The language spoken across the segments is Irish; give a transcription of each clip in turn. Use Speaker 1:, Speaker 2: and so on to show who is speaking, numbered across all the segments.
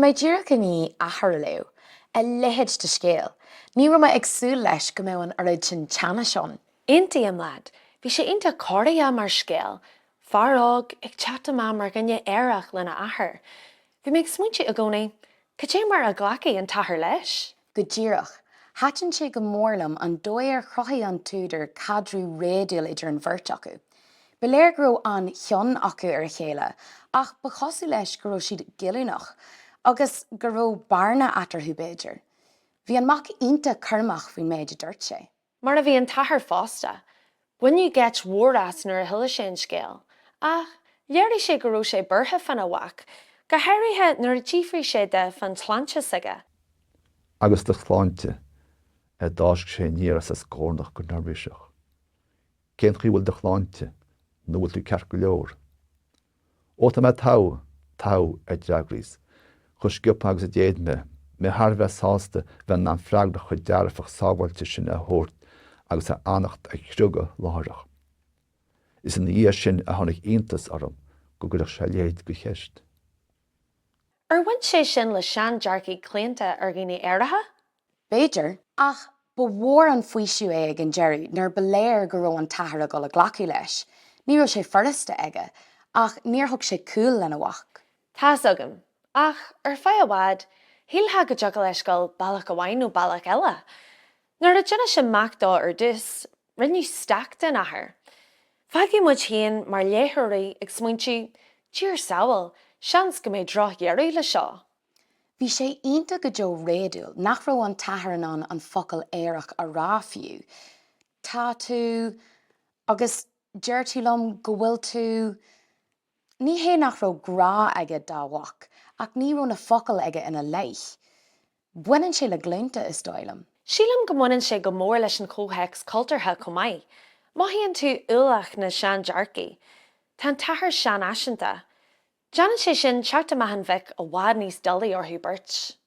Speaker 1: méid díreach ní Athair leo, a lehéid de scéal. Ní ra ag súil leis go mbeadh an orid sin teanna seán.
Speaker 2: Inti am lad, bhí sé inta cordaí mar scéal. Farrág ag chatta mar gnne éireach lena Athair. Bhí méid smuinte a gcónaí, cé mar a ghlacaí an tathair leis?
Speaker 1: Go díreach, hatan sé go mórlam an dóir chrochaí an túidir cadrú réadúil idir an bhirt acu. Beléir gro an thion acu ar chéile, ach ba chosú leis go raibh siad giúnach, agus go raibh barna atarthú béidir. Bhí an mac ionta churmach faoin méid a dúirt sé.
Speaker 2: Mar a bhí an tathair fásta. Buinniu get mhórras nuair a thuile sé an scéal. Ach, dheirrí sé go raibh sé burtha fan a bhac, go háirithe nuair a tíofraí sé de fan tlainte saige.
Speaker 3: Agus de chláinte a dáisc sé níras a scórnach go narbhíiseach. Cén chuhfuil de chláinte, nó bhfuil tú ceart go leor. Óta me tá a deagrís, chus sciop agus a déadme, me tharbheith sásta bheith an freagda chu dearfach sábhailte sin a thuirt agus a annacht a chruga láthirach. Is an dhé sin a tháinig iontas orm go gurach sé léad go cheist.
Speaker 2: Bhaint sé sin le sean dearcaí cléanta ar gine éirithe?
Speaker 1: Béidir, ach ba mhór an faoisiú ag an Jerry nar beléir go raibh an tathair a go le ghlacaí leis. Ní raibh sé firrasta aige, ach níor thug sé cúil lena bhac.
Speaker 2: Tás agam, ach ar fáil bhád, híltha go deacail leis gáil bailach a bhain nó bailach eile. Nuair a dhéanana sin macdá ar dus, rinneú stac den Athair. Fágaí muid haon mar léthirí ag smuintí, tíor saoil, seans go méid drochghearú le seo.
Speaker 1: Bhí sé ionta go deo réadúil nach raibh an tathair an focail éireach a rá fiú. Tá tú agus deir tú lom go bhfuil tú. Ní hé nach raibh grá aige dá bhac, ach ní raibh na focail aige ina leith. Buineann sé le glúnta is dóilm.
Speaker 2: Sílam go muineann sé go mór leis an cótheics cultartha chomhaid. Maithíonn tú ullach na sean dearcaí. Tá an tathair sean aisinta. Deanann sé sin teachta maihan bheith a bhád níos dulaí orthú beirt.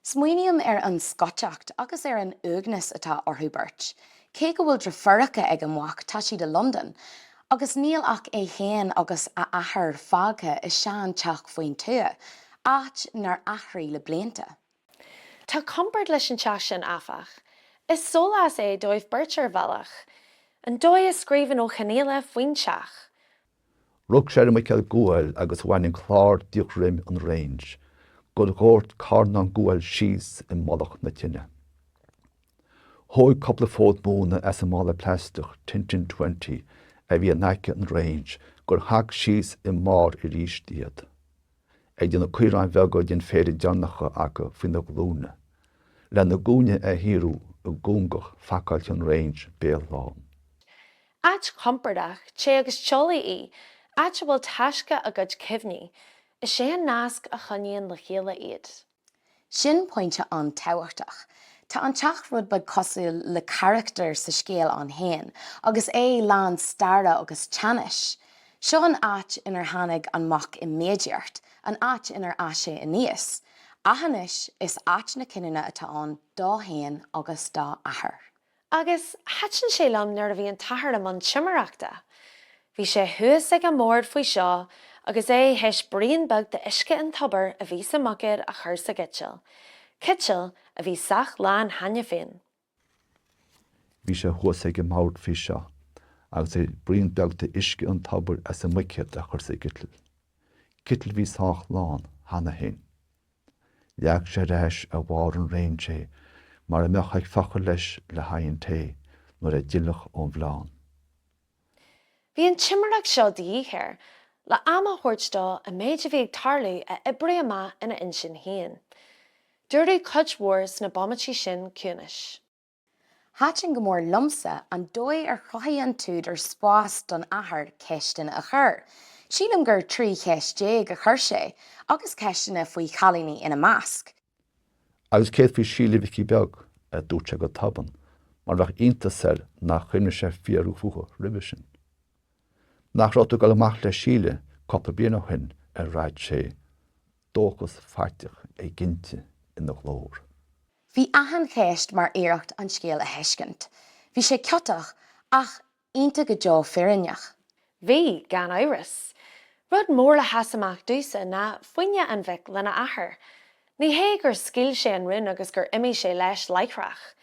Speaker 1: Smaoiníonn ar an scoteacht agus ar an uagnas atá orthú beirt. Cé go bhfuil drafuracha ag an mhac tá siad de London, agus níl ach é chéan agus a Athair fágtha is sean teach faoin tua, áit nar aithrí le blianta.
Speaker 2: Tá compart leis an teach sin áfach. Is solas é dóibh birtir bhealach. An dói is scríban ó Conghaile faoin teach.
Speaker 3: Rug sé Micheál Conghaile agus bhain chlár diocrim an range, go gort carn an Conghaile síos in modach na tine. Hóid coppla fód múna as a mála pláistich 20 a bhí naice an range gur thag síos i már I ríis diad. Ag dina cuireáin bheith go dtíon féidir deannacha acu faoin na glúne. Le na gúne a hiú a gúngach facailt an range béal lán.
Speaker 2: Áit compardach sé agus teolaí í, áit bhfuil taisce a gcuid cimhní, is sé an nasc a chuníonn le chéile iad.
Speaker 1: Sin pointe an táhachtach. Tá an teach rud bud cosú le charachtar sa scéal an hain, agus é lán starra agus teanais. Seo an áit inar tháinig an mac I méideart, an áit inar áise I níos. Ahanis is áit na cinine atá an dá hain agus dá Athair.
Speaker 2: Agus hatan sé lom nuair a bhí an tathair am an timreachta. Bhí sé thuas ag an mór faoi seo, agus é heis bríon bug de isce an tobar a bhí sa macid a chur sa gitseal. Kitseal a bhí sach lán haine féin.
Speaker 3: Bhí sé thuas ag an mór faoi seo, agus é bríon bug de isce an tobar as a macid a chur sa gitseal. Kitseal bhí sach lán haine féin. Leag sé réis a bhár an réinté, mar a meach ag facha leis le haon té nuair a ddílech ón bhláán.
Speaker 2: Bhí an timreach seo díthir, le ama thuirtdá a méid a bhí ag tarlaú a ibre ama ina insin hain. Dúirú cuid mhór na bomatí sin cúnis.
Speaker 1: Háitin go mór lumsa an dói ar chothaí an túd ar spás don Athair ceistin a chur. Sílam gur trí ceisté a chur sé, agus ceistina faoi chalíní ina másc.
Speaker 3: Agus céad faoi síle bhí beag a dúirte go taban, mar bheith ionta ser nach chuine sé fiarú fucha ribbe sin. Nach rátu go amach le síle coppla bliana chuin a ráid sé, dóchas fearteach é ginte ina glór.
Speaker 1: Bhí ahan chéist mar éireacht an scéal a heiscint. Bhí sé ceotach ach ionta go deo fearinneach.
Speaker 2: Bhí gan áras. Rud mór le hasamach dúsa na foine an bhic lena athair. Ní hé gur scíl sé an rinn agus gur imi sé leis leicreach.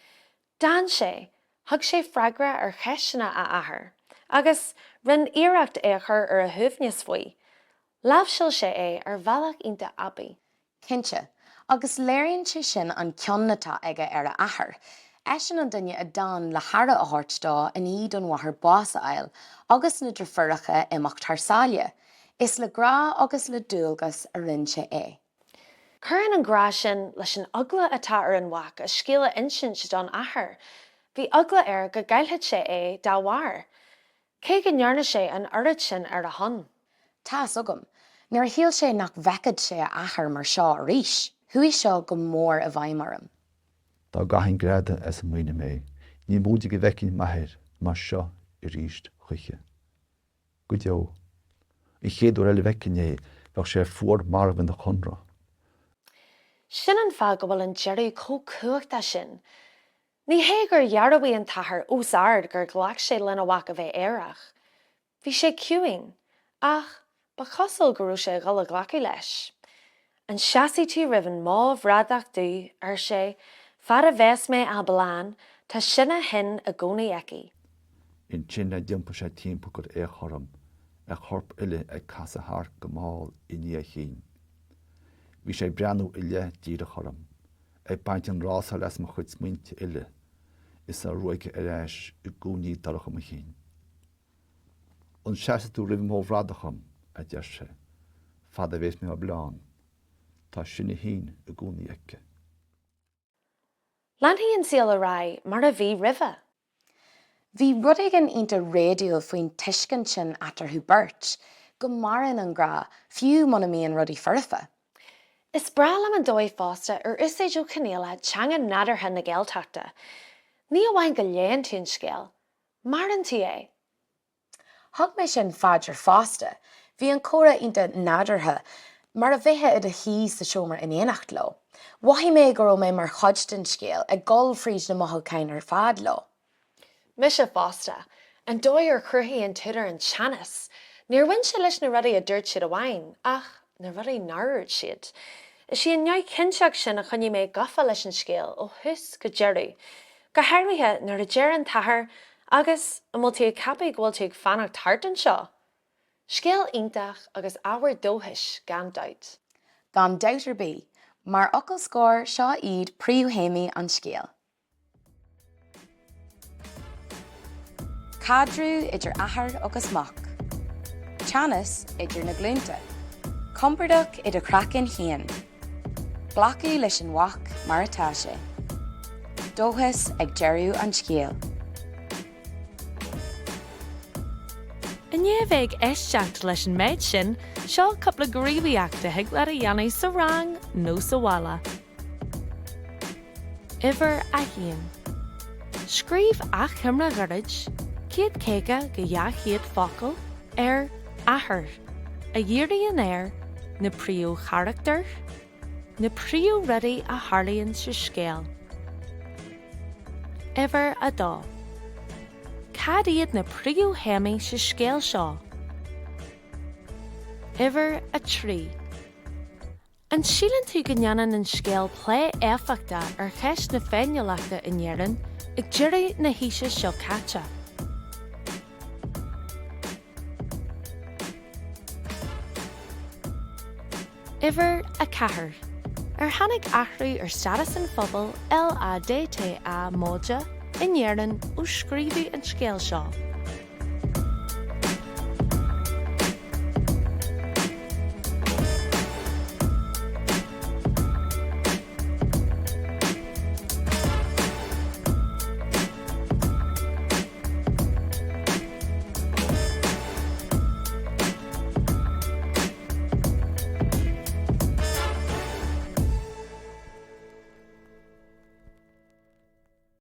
Speaker 2: Dan sé, thug sé freigra ar cheisina a athair, agus rinn iireacht é a chur ar a thuimhneas faoi. Labhsiil sé é ar bhealach ionta abaí.
Speaker 1: Cinse, agus léironn sé sin an ceann natá aige ar a athair. Eisean an duine a dan le hara a thart dá in iad an wathair bása ail, agus na drifuracha imacht tharsáile. Is le grá agus le dúilgas a rinn sé é.
Speaker 2: Cuireann an grá sin leis an ugla atá ar an mhac a scéala insint don athair. Bhí ugla ar go gailthead sé é dá bhhair. Cé go ndearna sé an oiread sin ar a hon.
Speaker 1: Tá sugam, nuair híal sé nach bhecad sé a athair mar seo arís. Thuí seo go mór a bhaimimeram.
Speaker 3: Tá gaithín gréada as an muoine mé, ní múdi go bhecinn maithir mar seo I ríist chuiche. Go deo, I chéadú eile bhecinn é bheadh sé fuór marmhan na chunra.
Speaker 2: Sin an fá go bhfuil an deireadh cócúachta sin. Ní hé gur dhearrabhaí an tathair ús ard gur ghlac sé lena bhac a bheith éireach. Bhí sé ciúin, ach ba chosol go raibh sé ghala ghlacaí leis. An seasaí tú rihann mámh radach dú ar sé, fad a bheas mé a bláán, tá sinna hin a gcónaí eici.
Speaker 3: In sin na diompa sé timp gur é chorm, a chorp ile ag casa thar go máil I ní a chin. Bhí sé breanú ile díra chorm, ag baint an rása leis mo chuid smuinte ile, is a roiige ar éis I gúnaí darcha mo chin. An seasaú ribh mómh radacham a deir sé, fad a bheas mé a bláán, tá sinna hín a gúnaí eice.
Speaker 2: Leanthaí an síl a rai mar a bhí ribhe.
Speaker 1: Bhí rud ag an ionta réadúil faoin tuiscin sin atarthú beirt, go maran an grá fiú muna míon rudí furfa.
Speaker 2: Is bralam an dói fásta ar is éidir canéala teanga nadartha na gealteachta. Ní amhain go léon tú an scéal, mar an tú é.
Speaker 1: Thug mé sin fáidir fásta, bhí an córa ionta nadartha mar a bheitthe a hí sa seomar in éanacht lo. Wahí mé go raibh mé mar chuid den scéal ag gol fríd na mothúcain ar fad lo.
Speaker 2: Mis sé fásta, an dói ar cruthaí an tuidir an teannas. Níor bhain sé leis na rudaí a dúirt siad amhain, ach na rudaí náirid siad. Is sí an neoid cinseach sin a chuine mé gafa leis an scéal ó thus go deireadh. Go háirithe nuair a deir an tathair agus an bhfuil tú ag capaigh go bhfuil tú ag fannacht thart an seo. Scéal iontach agus ábhar dóthais gan dait.
Speaker 1: Gan doutar bí, mar ocail scór seo iad príomhhéimi an scéal. Cadrú idir athair agus mach. Teannas idir na glúnta. Compordach idir cracin chéan. Glacu leis an wach mar atá sé. Dóthas ag deirú an scéal.
Speaker 4: Inné bheith eisteach leis an méid sin, seo coppla gríomhaíochta ag le a dhéanamh sa rang nó sa bhalla. Iver a híon. Scríomh ach chumra ghurid, céad céige go dheachéad focail ar athair, a dhéirí an air na príomh charachtar, na príomh rudaí a tharlaíonn sa scéal. Iver a dá. Cad iad na príomh héimi sa scéal seo. Iver a trí. An sílan tú go ndeanann an scéal plé éifeachta ar cheist na féinneoileachta in dhearann ag deireadh na híse seo caite. Iver a chathair. Ar tháinig athraí ar stadas an phobal LADTA móide in dhearann ó scríbhí an scéal seo.